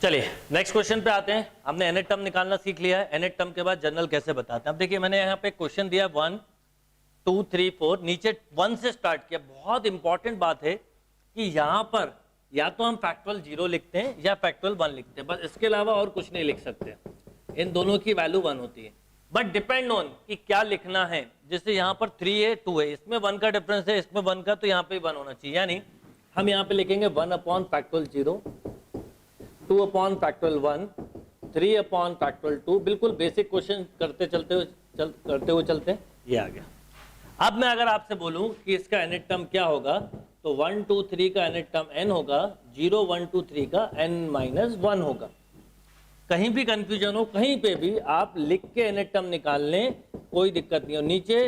चलिए next question पे आते हैं। हमने nth टर्म निकालना सीख लिया है। nth टर्म के बाद जनरल कैसे बताते हैं। अब देखिए मैंने यहाँ पे क्वेश्चन दिया 1 2 3 4, नीचे 1 से स्टार्ट किया। बहुत इंपॉर्टेंट बात है कि यहाँ पर या तो हम फैक्टोरियल 0 लिखते हैं या फैक्टोरियल 1 लिखते हैं, बस इसके अलावा और कुछ नहीं लिख सकते। इन दोनों की वैल्यू 1 होती है, बट डिपेंड ऑन कि क्या लिखना है। जैसे यहाँ पर 3 है 2 है, इसमें 1 का डिफरेंस है, इसमें 1 का, तो यहाँ पे 1 होना चाहिए। यानी हम यहाँ पे लिखेंगे 1 upon factorial 0, 2 upon factorial 1, 3 upon factorial 2। बिल्कुल बेसिक क्वेश्चन करते चलते ये आ गया। अब मैं अगर आपसे बोलूं कि इसका nth टर्म क्या होगा, तो 1 2 3 का nth टर्म n होगा, 0 1 2 3 का n-1 होगा। कहीं भी कंफ्यूजन हो, कहीं पे भी आप लिख के nth टर्म निकाल लें, कोई दिक्कत नहीं हो। नीचे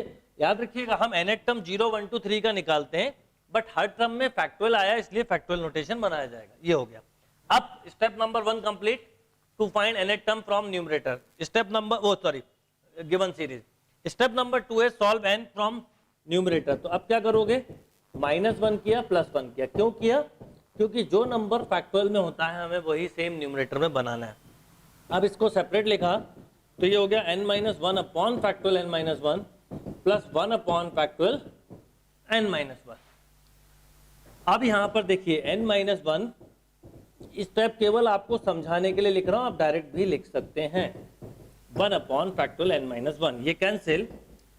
याद रखिएगा हम nth टर्म 0 1 2 3 का निकालते हैं, बट हर टर्म में फैक्टोरियल आया इसलिए फैक्टोरियल नोटेशन बनाया जाएगा। ये हो गया। अब step number 1 complete to find nth term from numerator. Step number given series. Step number 2 है सॉल्व n फ्रॉम न्यूमरेटर। तो अब क्या करोगे, -1 किया +1 किया। क्यों किया? क्योंकि जो नंबर फैक्टोरियल में होता है हमें वही सेम न्यूमरेटर में बनाना है। अब इसको सेपरेट लिखा तो ये हो गया n-1 upon factorial n-1 plus 1 upon factorial n-1। अब यहां पर देखिए n-1 स्टेप केवल आपको समझाने के लिए लिख रहा हूं, आप डायरेक्ट भी लिख सकते हैं। 1 अपॉन फैक्टोरियल n-1, ये कैंसिल,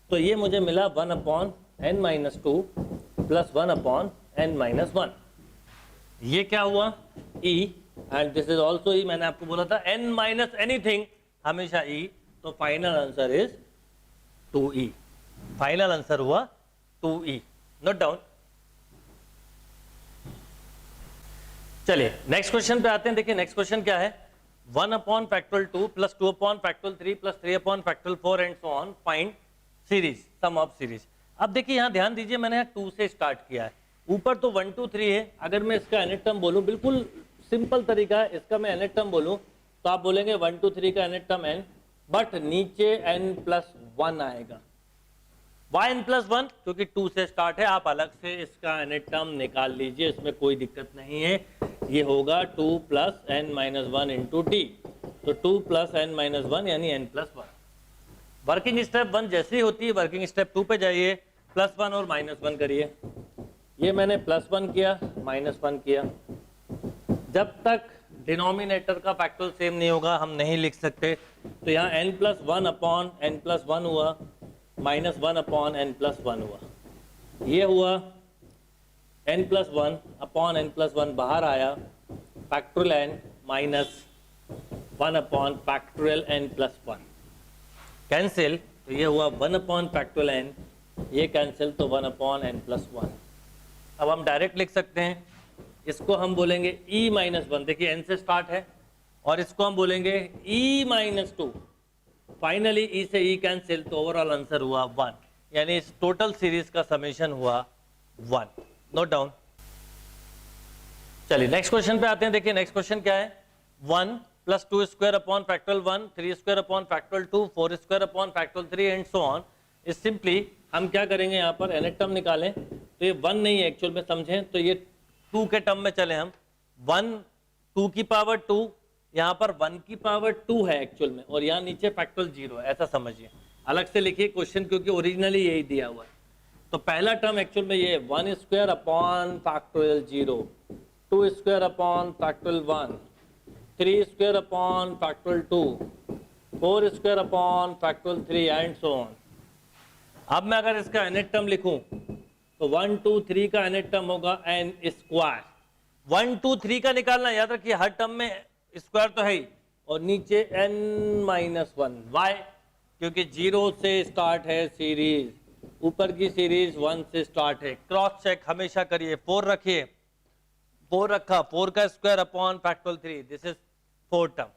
तो ये मुझे मिला 1 upon n-2 plus 1 upon n-1। ये क्या हुआ? e, and this is also e। मैंने आपको बोला था n माइनस एनीथिंग हमेशा e, तो final answer is 2e। Final answer हुआ 2e। Note down. चलिए नेक्स्ट क्वेश्चन पे आते हैं। देखिए नेक्स्ट क्वेश्चन क्या है, 1 upon factorial 2 plus 2 upon factorial 3 plus 3 upon factorial 4 and so on, find series, sum of series. अब देखिए यहाँ ध्यान दीजिए, मैंने यहाँ 2 से स्टार्ट किया है, ऊपर तो 1 2 3 है। अगर मैं इसका nth टर्म बोलूं, बिल्कुल सिंपल तरीका है, इसका मैं nth टर्म बोलूं तो आप बोलेंगे 1 2 3 का nth टर्म n, बट नीचे n+1 आएगा। Y n+1? क्योंकि 2 से स्टार्ट है, आप अलग से इसका nth टर्म निकाल लीजिए, इसमें कोई दिक्कत नहीं है। ये होगा 2 प्लस n-1 इंटू टी, तो 2 प्लस n-1 यानी n+1। वर्किंग स्टेप 1 जैसी होती है, वर्किंग स्टेप 2 पे जाइए, +1 और -1 करिए। ये मैंने +1 किया, -1 किया। जब तक डिनोमिनेटर का फैक्टोरियल सेम नहीं होगा हम नहीं लिख सकते। तो यहाँ n+1 अपॉन n+1 हुआ, -1 अपॉन n+1 हुआ। ये हुआ n+1 अपॉन n+1 बाहर आया, factorial n minus 1 upon factorial n+1 cancel, तो ये हुआ 1 अपॉन फैक्टोरियल n, ये कैंसिल, तो 1 अपॉन n+1। अब हम डायरेक्ट लिख सकते हैं, इसको हम बोलेंगे e-1। देखिए n से स्टार्ट है, और इसको हम बोलेंगे e-2। फाइनली e से e कैंसिल, तो ओवरऑल आंसर हुआ 1, यानी इस टोटल सीरीज का समेशन हुआ 1। Note down. चलिए नेक्स्ट क्वेश्चन पे आते हैं। देखिए नेक्स्ट क्वेश्चन क्या है, 1 plus 2 square upon factorial 1, 3 square upon factorial 2, 4 square upon factorial 3 and so on. इस सिंपली हम क्या करेंगे, यहाँ पर nth टर्म निकालें, तो ये 1 नहीं है एक्चुअल में, समझें तो ये 2 के टर्म में चले हम। 1 2 की पावर 2, यहाँ पर 1 की पावर 2 है एक्चुअल में, और यहाँ नीचे फैक्टोरियल 0 है, ऐसा समझिए। अलग से लिखिए क्वेश्चन, क्योंकि ओरिजिनली यही दिया हुआ है। तो पहला टर्म एक्चुअल में ये 1 square upon factorial 0, 2 square upon factorial 1, 3 square upon factorial 2, 4 square upon factorial 3 and so on. अब मैं अगर इसका nth टर्म लिखूं तो 1 2 3 का nth टर्म होगा n स्क्वायर। 1 2 3 का निकालना, याद रखिए हर टर्म में स्क्वायर तो है ही, और नीचे n-1। वाई? क्योंकि 0 से स्टार्ट है सीरीज, ऊपर की सीरीज 1 से स्टार्ट है। क्रॉस चेक हमेशा करिए, 4 रखिए, 4 रखा, 4 का square upon factorial 3, this is 4 term.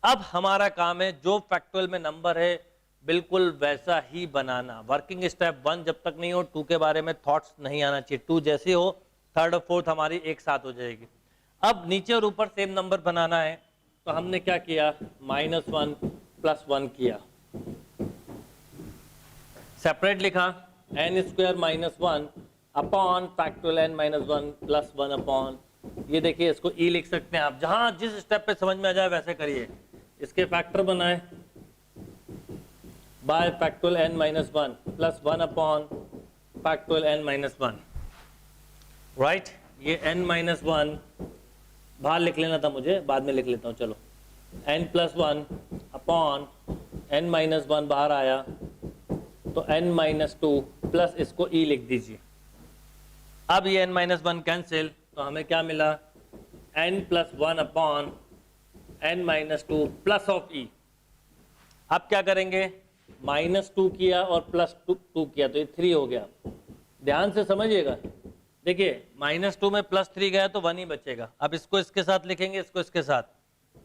अब हमारा काम है जो फैक्टोरियल में नंबर है बिल्कुल वैसा ही बनाना। वर्किंग स्टेप 1 जब तक नहीं हो, 2 के बारे में थॉट्स नहीं आना चाहिए। 2 जैसे हो, 3rd और 4th हमारी एक साथ हो जाएगी। अब नीचे और ऊपर सेम नंबर बनाना है, तो हमने क्या किया, -1 प्लस 1 किया, सेपरेट लिखा, n square -1 upon factorial n-1 plus 1 upon ये देखिए इसको ई लिख सकते हैं आप, जहां जिस स्टेप पे समझ में आ जाए वैसे करिए। इसके फैक्टर बनाए bye factorial n minus one plus one upon factorial n minus one, right. ये n माइनस वन बाहर लिख लेना था मुझे, बाद में लिख लेता हूँ, चलो। n plus one upon n minus one बाहर आया तो n माइनस टू प्लस इसको e लिख दीजिए। अब ये n माइनस वन कैंसिल, तो हमें क्या मिला, n plus one upon n minus two plus of e। अब क्या करेंगे, माइनस टू किया और प्लस टू किया तो ये 3 हो गया। ध्यान से समझिएगा, देखिए माइनस टू में प्लस 3 गया तो 1 ही बचेगा। अब इसको इसके साथ लिखेंगे, इसको इसके साथ,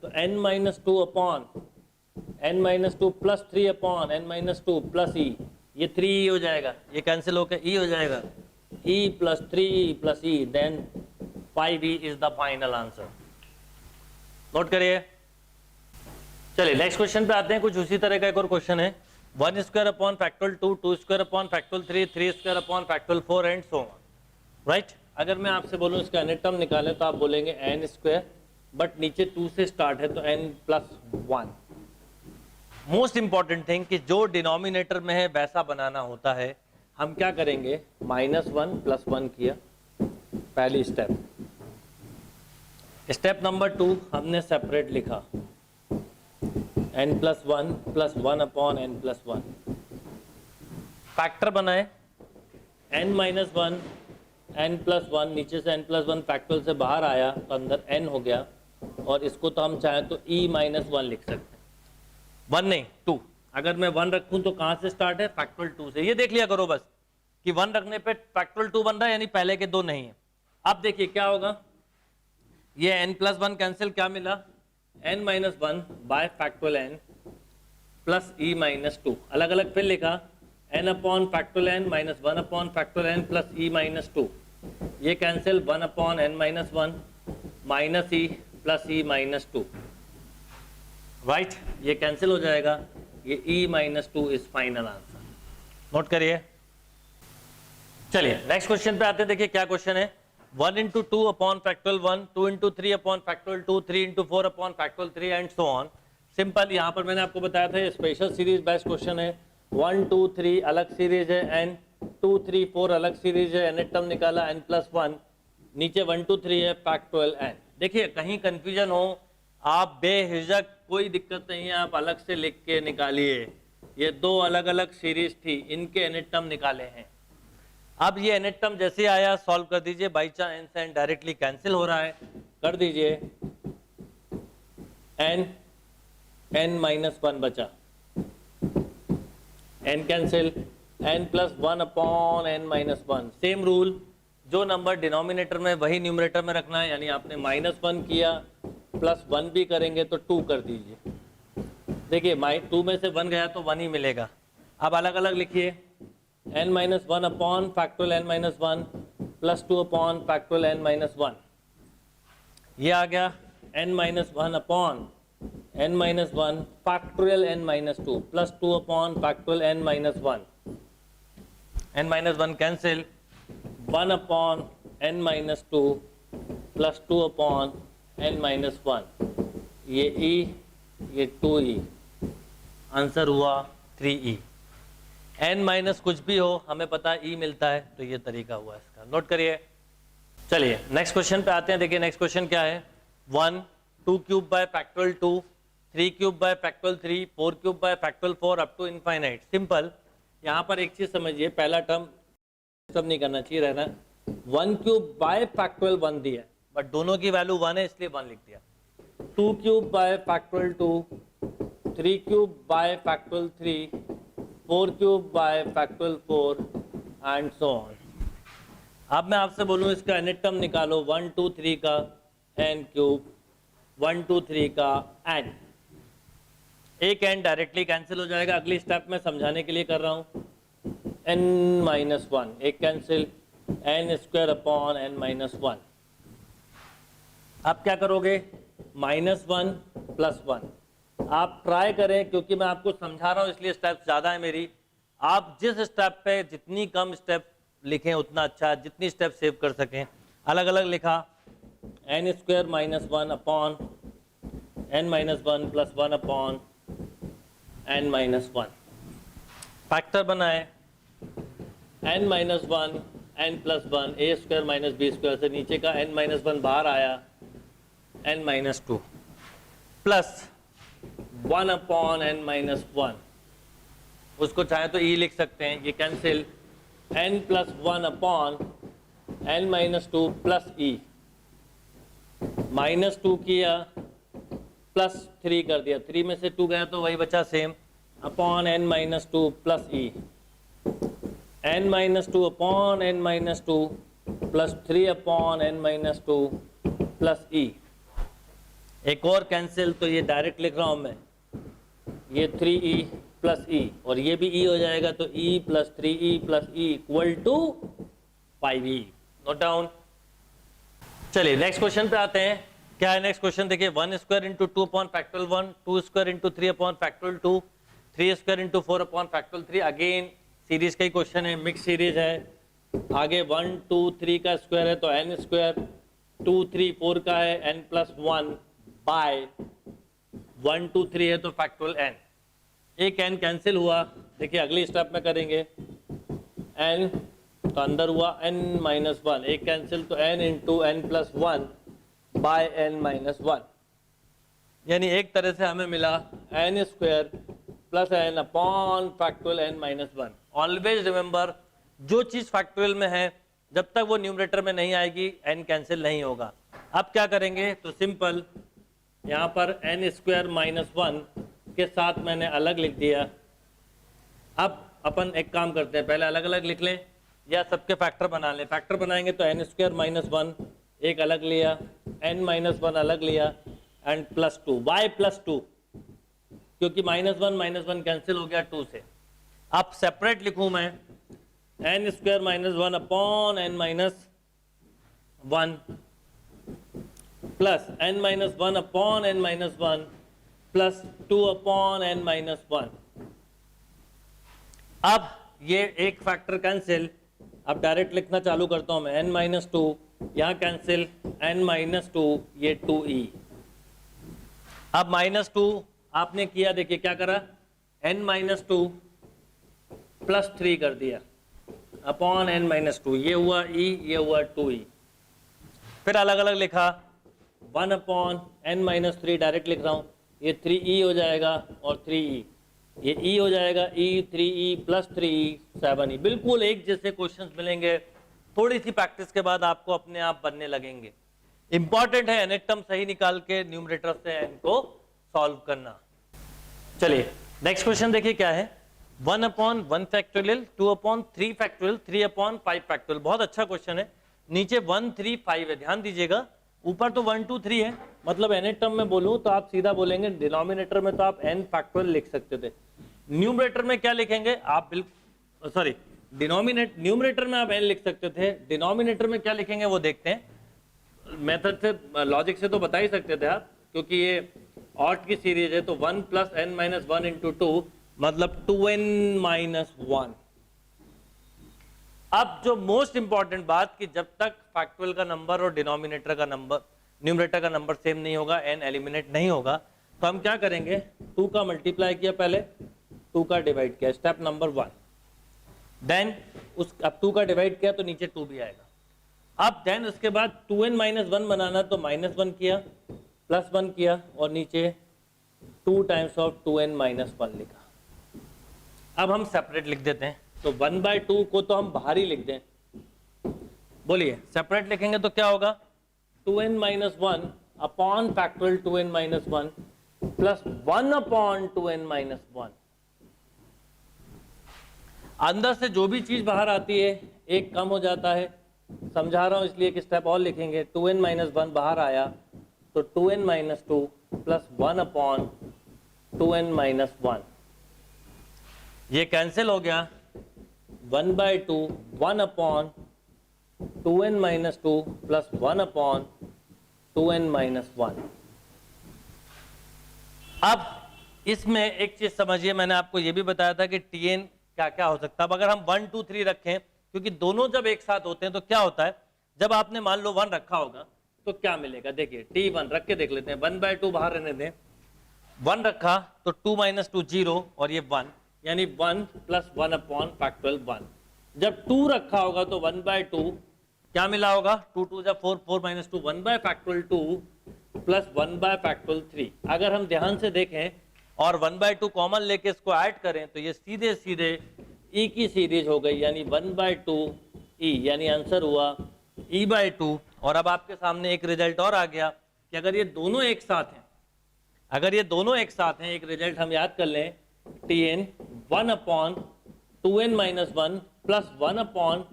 तो n minus two upon n minus two plus 3 upon n minus two plus e, ये 3e हो जाएगा, ये कैंसिल होकर e हो जाएगा, e plus 3e plus e, then 5e is the final answer. Note करिए। चलिए नेक्स्ट क्वेश्चन पे आते हैं। कुछ उसी तरह का एक और क्वेश्चन है, 1 square upon factorial 2, 2 square upon factorial 3, 3 square upon factorial 4 and so on, right. अगर मैं आपसे बोलूं इसका nth टर्म निकालें तो आप बोलेंगे n स्क्वायर, बट नीचे 2 से स्टार्ट है तो n plus 1। Most important thing कि जो डिनोमिनेटर में है वैसा बनाना होता है। हम क्या करेंगे, माइनस 1 प्लस 1 किया, पहली स्टेप। स्टेप नंबर 2 हमने सेपरेट लिखा, n plus 1 upon n plus 1। Factor बनाए, n माइनस 1 n प्लस 1, नीचे से n प्लस 1 फैक्टोरियल से बाहर आया तो अंदर n हो गया, और इसको तो हम चाहें तो e माइनस 1 लिख सकते हैं, 1 नहीं 2। अगर मैं 1 रखूं तो कहां से स्टार्ट है, फैक्टोरियल 2 से। ये देख लिया करो बस कि 1 रखने पे फैक्टोरियल 2 बन रहा है, यानी पहले के 2 नहीं है। अब देखिए क्या होगा, ये n प्लस 1 कैंसिल, क्या मिला, n minus 1 bye factorial n plus e minus 2। अलग अलग फिर लिखा, n upon factorial n minus 1 upon factorial n plus e minus 2, ये cancel, 1 upon n minus 1 minus e plus e minus 2, right. ये cancel हो जाएगा, ये e minus 2 is final answer. Note करिए। चलिए नेक्स्ट क्वेश्चन पे आते हैं। देखिए क्या क्वेश्चन है, 1 into 2 upon factorial 1, 2 into 3 upon factorial 2, 3 into 4 upon factorial 3 and so on. Simple, यहाँ पर मैंने आपको बताया था स्पेशल सीरीज बेस्ड क्वेश्चन है। 1 2 3 अलग सीरीज है, n 2 3 4 अलग सीरीज है, nth टर्म निकाला n प्लस 1, नीचे 1 2 3 है फैक्टोरियल n। देखिए कहीं कंफ्यूजन हो, आप बेहिजक, कोई दिक्कत नहीं है, आप अलग से लिख के निकालिए। ये 2 अलग अलग सीरीज थी, इनके nth टर्म निकाले हैं। अब ये nth टर्म जैसे आया सॉल्व कर दीजिए, by chance n directly cancel हो रहा है, कर दीजिए, n माइनस 1 बचा, n cancel, n plus 1 upon n minus 1। Same rule, जो नंबर डिनोमिनेटर में वही न्यूमरेटर में रखना है, यानी आपने माइनस 1 किया प्लस 1 भी करेंगे तो 2 कर दीजिए। देखिए 2 में से 1 गया तो 1 ही मिलेगा। अब अलग अलग लिखिए, n minus 1 upon factorial n minus 1 plus 2 upon factorial n minus 1, ये आ गया n minus 1 upon n minus 1 factorial n minus 2 plus 2 upon factorial n minus 1, n minus 1 cancel, 1 upon n minus 2 plus 2 upon n minus 1, ये e, ये 2e, answer हुआ 3e। n minus कुछ भी हो, हमें पता है e मिलता है, तो ये तरीका हुआ इसका। नोट करिए। चलिए नेक्स्ट क्वेश्चन पे आते हैं। देखिए नेक्स्ट क्वेश्चन क्या है, 1 2 cube by factorial 2, 3 cube by factorial 3, 4 cube by factorial 4 up to infinite. Simple, यहाँ पर एक चीज समझिए, पहला टर्म सब नहीं करना चाहिए रहना, 1 क्यूब बाय फैक्टोरियल 1 दिया है, बट दोनों की वैल्यू 1 है इसलिए 1 लिख दिया। 2 cube by factorial 2, 3 cube by factorial 3, 4 cube by factorial 4 and so on. अब मैं आपसे बोलूँ इसका nth टर्म निकालो, 1 2 3 का n क्यूब, 1 2 3 का n, एक n डायरेक्टली कैंसिल हो जाएगा। अगली स्टेप में समझाने के लिए कर रहा हूँ, n माइनस 1 एक cancel, n square upon n minus 1। आप क्या करोगे, माइनस 1 प्लस 1। आप ट्राई करें, क्योंकि मैं आपको समझा रहा हूँ इसलिए स्टेप ज़्यादा है मेरी। आप जिस स्टेप पे जितनी कम स्टेप लिखें उतना अच्छा, जितनी स्टेप सेव कर सकें। अलग अलग लिखा, n square minus 1 upon n minus 1 plus 1 upon n minus 1। Factor बनाए n minus 1 n plus 1 a square minus b square से नीचे का एन माइनस 1 बाहर आया n minus 2 plus 1 upon n minus 1, उसको चाहे तो ई लिख सकते हैं, ये cancel n plus 1 upon n minus 2 plus ई, माइनस 2 किया प्लस 3 कर दिया, 3 में से 2 गया तो वही बचा same, upon n minus 2 plus ई, n minus 2 upon n minus 2 plus 3 upon n minus 2 plus ई। एक और कैंसिल, तो ये डायरेक्ट लिख रहा हूं मैं, ये 3e प्लस ई और ये भी e हो जाएगा, तो e plus 3e plus e equal to 5e। Note down. चलिए नेक्स्ट क्वेश्चन पे आते हैं। क्या है नेक्स्ट क्वेश्चन? देखिए 1 square into 2 upon factorial 1, 2 square into 3 upon factorial 2, 3 square into 4 upon factorial 3। Again series का ही क्वेश्चन है, मिक्स सीरीज है। आगे 1 2 3 का स्क्वायर है तो n स्क्वायर, 2 3 4 का है n प्लस 1 बाय 1 2 3 है तो फैक्टोरियल n। एक n कैंसिल हुआ, देखिए अगली स्टेप में करेंगे, n तो अंदर हुआ n माइनस 1, एक कैंसिल तो n into n plus 1 by n minus 1, यानी एक तरह से हमें मिला n square plus n upon factorial n minus 1। Always remember, जो चीज फैक्टोरियल में है जब तक वो न्यूमरेटर में नहीं आएगी n कैंसिल नहीं होगा। अब क्या करेंगे? तो सिंपल, यहाँ पर n स्क्वायर माइनस 1 के साथ मैंने अलग लिख दिया। अब अपन एक काम करते हैं, पहले अलग अलग लिख लें या सबके फैक्टर बना लें। फैक्टर बनाएंगे तो n स्क्वायर माइनस 1 एक अलग लिया, n माइनस 1 अलग लिया एंड प्लस 2 y प्लस 2, क्योंकि माइनस 1 कैंसिल हो गया 2 से। अब सेपरेट लिखूं मैं, n square minus 1 upon n minus 1 plus n minus 1 upon n minus 1 plus 2 upon n minus 1। अब ये एक फैक्टर कैंसिल, अब डायरेक्ट लिखना चालू करता हूं मैं, n माइनस 2 यहाँ कैंसिल, n माइनस 2 ये 2e। अब माइनस 2 आपने किया, देखिए क्या करा, n माइनस 2 प्लस 3 कर दिया अपॉन n माइनस 2, ये हुआ e, ये हुआ 2e। फिर अलग अलग लिखा, 1 अपॉन n माइनस 3 डायरेक्ट लिख रहा हूँ, ये 3e हो जाएगा और 3e, ये e हो जाएगा e, 3e plus 3e 7e। बिल्कुल एक जैसे क्वेश्चंस मिलेंगे, थोड़ी सी प्रैक्टिस के बाद आपको अपने आप बनने लगेंगे। इंपॉर्टेंट है nth टर्म सही निकाल के न्यूमरेटर से n को सॉल्व करना। चलिए नेक्स्ट क्वेश्चन देखिए क्या है, 1 upon 1 factorial, 2 upon 3 factorial, 3 upon 5 factorial. बहुत अच्छा क्वेश्चन है। नीचे 1 3 5 है, ध्यान दीजिएगा, ऊपर तो 1 2 3 है, मतलब nth टर्म में बोलूं तो आप सीधा बोलेंगे, डिनोमिनेटर में तो आप n फैक्टोरियल लिख सकते थे, न्यूमरेटर में क्या लिखेंगे आप, बिल्कुल सॉरी, न्यूमरेटर में आप n लिख सकते थे, डिनोमिनेटर में क्या लिखेंगे वो देखते हैं। मेथड से, लॉजिक से तो बता ही सकते थे आप, क्योंकि ये ऑट की सीरीज है, तो 1 प्लस n माइनस 1 इंटू 2 मतलब 2n माइनस 1। अब जो मोस्ट इंपॉर्टेंट बात, कि जब तक फैक्टोरियल का नंबर और डिनोमिनेटर का नंबर, न्यूमरेटर का नंबर सेम नहीं होगा, n एलिमिनेट नहीं होगा, तो हम क्या करेंगे, 2 का मल्टीप्लाई किया पहले, 2 का डिवाइड किया, स्टेप नंबर 1। देन अब 2 का डिवाइड किया तो नीचे 2 भी आएगा। अब देन उसके बाद 2n माइनस 1 बनाना, तो माइनस 1 किया, प्लस 1 किया और नीचे 2 टाइम्स ऑफ 2n माइनस 1 लिखा। अब हम सेपरेट लिख देते हैं, तो 1/2 को तो हम बाहर ही लिख दें, बोलिए सेपरेट लिखेंगे तो क्या होगा, 2n minus 1 upon factorial 2n minus 1 plus 1 upon 2n minus 1। अंदर से जो भी चीज बाहर आती है एक कम हो जाता है, समझा रहा हूं इसलिए कि स्टेप और लिखेंगे, 2n माइनस 1 बाहर आया तो 2n minus 2 plus 1 upon 2n minus 1, ये कैंसिल हो गया, 1/2 1 upon 2n minus 2 plus 1 upon 2n minus 1। अब इसमें एक चीज समझिए, मैंने आपको ये भी बताया था कि tn क्या क्या हो सकता है। अब अगर हम 1 2 3 रखें, क्योंकि दोनों जब एक साथ होते हैं तो क्या होता है, जब आपने मान लो 1 रखा होगा तो क्या मिलेगा, देखिए t1 रख के देख लेते हैं, 1/2 बाहर रहने दें, 1 रखा तो 2 - 2 0 और ये 1, यानी 1 + 1 अपॉन फैक्टोरियल 1। जब 2 रखा होगा तो 1/2 क्या मिला होगा, 2 2 जा 4, 4 - 2 1/2 प्लस 1/3। अगर हम ध्यान से देखें और 1/2 कॉमन लेके इसको ऐड करें तो ये सीधे सीधे e की सीरीज हो गई, यानी 1/2 e, यानी आंसर हुआ e/2। और अब आपके सामने एक रिजल्ट और आ गया कि अगर ये दोनों एक साथ हैं, अगर ये दोनों एक साथ हैं, एक रिजल्ट हम याद कर लें, tn 1/2n - 1 प्लस 1/2n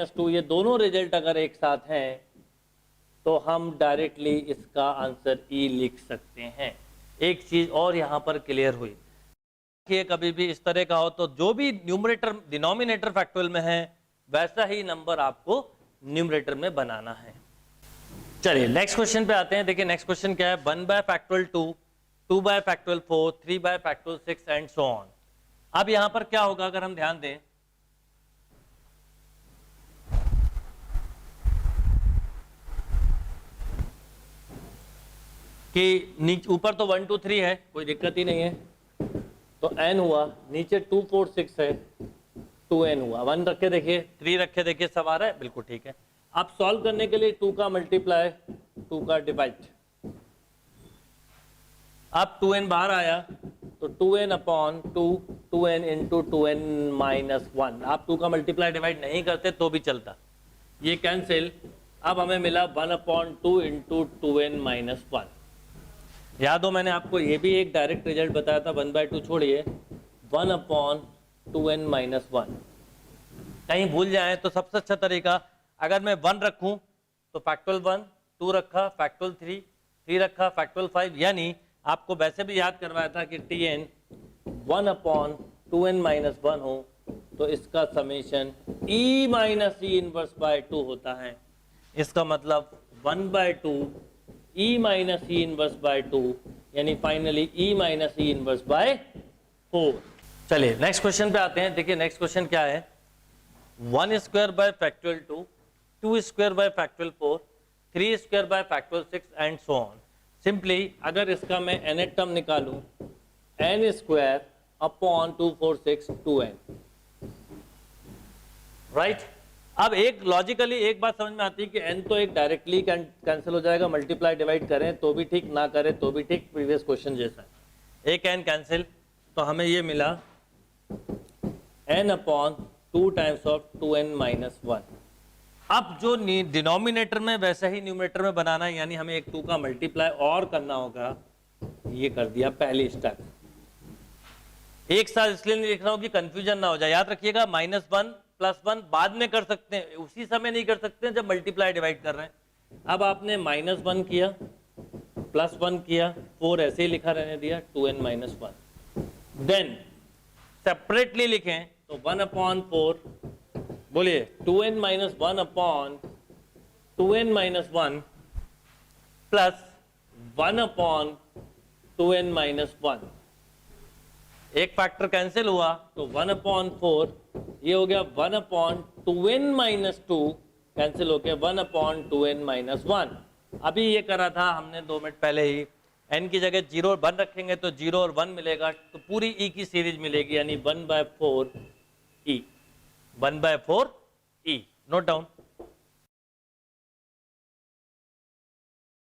- 2, ये दोनों रिजल्ट अगर एक साथ हैं तो हम डायरेक्टली इसका आंसर ई लिख सकते हैं। एक चीज और यहां पर क्लियर हुई कि कभी भी इस तरह का हो तो जो भी न्यूमरेटर डिनोमिनेटर फैक्टोरियल में है वैसा ही नंबर आपको न्यूमरेटर में बनाना है। चलिए नेक्स्ट क्वेश्चन पे आते हैं। देखिए नेक्स्ट क्वेश्चन क्या है, 1/2, 2/4, 3/6 एंड सो ऑन। अब यहां पर क्या होगा, अगर हम ध्यान दें कि नीचे ऊपर तो 1 2 3 है, कोई दिक्कत ही नहीं है, तो n हुआ, नीचे 2 4 6 है, 2n हुआ। 1 रखे देखिए, 3 रखे देखिए, सब आ रहा है, बिल्कुल ठीक है। अब सॉल्व करने के लिए 2 का मल्टीप्लाई, 2 का डिवाइड, अब 2n बाहर आया तो 2n/2, 2n × 2n - 1। आप 2 का मल्टीप्लाई डिवाइड नहीं करते तो भी चलता, ये कैंसिल। अब हमें मिला 1/2 × 2n - 1। याद हो मैंने आपको ये भी एक डायरेक्ट रिजल्ट बताया था, 1/2 छोड़िए, 1/2n - 1। कहीं भूल जाए तो सबसे अच्छा तरीका, अगर मैं 1 रखूं तो फैक्टोरियल 1, 2 रखा फैक्टोरियल 3, 3 रखा फैक्टोरियल 5, यानी आपको वैसे भी याद करवाया था कि tn 1/2n - 1 हो तो इसका summation e - e inverse by 2 होता है। इसका मतलब 1/2 e - e इनवर्स बाय 2, यानी finally e - e inverse by 4। चलिए नेक्स्ट क्वेश्चन पे आते हैं। देखिए नेक्स्ट क्वेश्चन क्या है, 1² bye factorial 2, 2² bye factorial 4, 3² bye factorial 6 and so on. Simply अगर इसका मैं nth टर्म निकालूं, n² अपॉन 2 4 6 2n, राइट। अब एक लॉजिकली एक बात समझ में आती है कि n तो एक डायरेक्टली कैंसिल हो जाएगा, मल्टीप्लाई डिवाइड करें तो भी ठीक, ना करें तो भी ठीक, प्रीवियस क्वेश्चन जैसा। एक n कैंसिल, तो हमें ये मिला n/2 टाइम्स ऑफ 2n - 1। अब जो डिनोमिनेटर में वैसा ही न्यूमरेटर में बनाना है, यानी हमें एक 2 का मल्टीप्लाई और करना होगा, ये कर दिया पहली स्टेप। एक साथ इसलिए नहीं लिख रहा हूं कि कंफ्यूजन ना हो जाए, याद रखिएगा -1 +1 बाद में कर सकते हैं, उसी समय नहीं कर सकते हैं जब मल्टीप्लाई डिवाइड कर रहे हैं। अब आपने -1 किया, +1 किया, 4 ऐसे ही लिखा रहने दिया, 2n - 1। देन सेपरेटली लिखें तो 1/4, बोलिए 2n - 1/2n - 1 प्लस 1/2n - 1। एक फैक्टर कैंसिल हुआ तो 1/4, ये हो गया 1/2n - 2 कैंसिल होके 1/2n - 1। अभी ये करा था हमने 2 मिनट पहले ही, n की जगह 0 और 1 रखेंगे तो 0 और 1 मिलेगा, तो पूरी e की सीरीज मिलेगी, यानी 1/4 e, 1/4 e। Note down.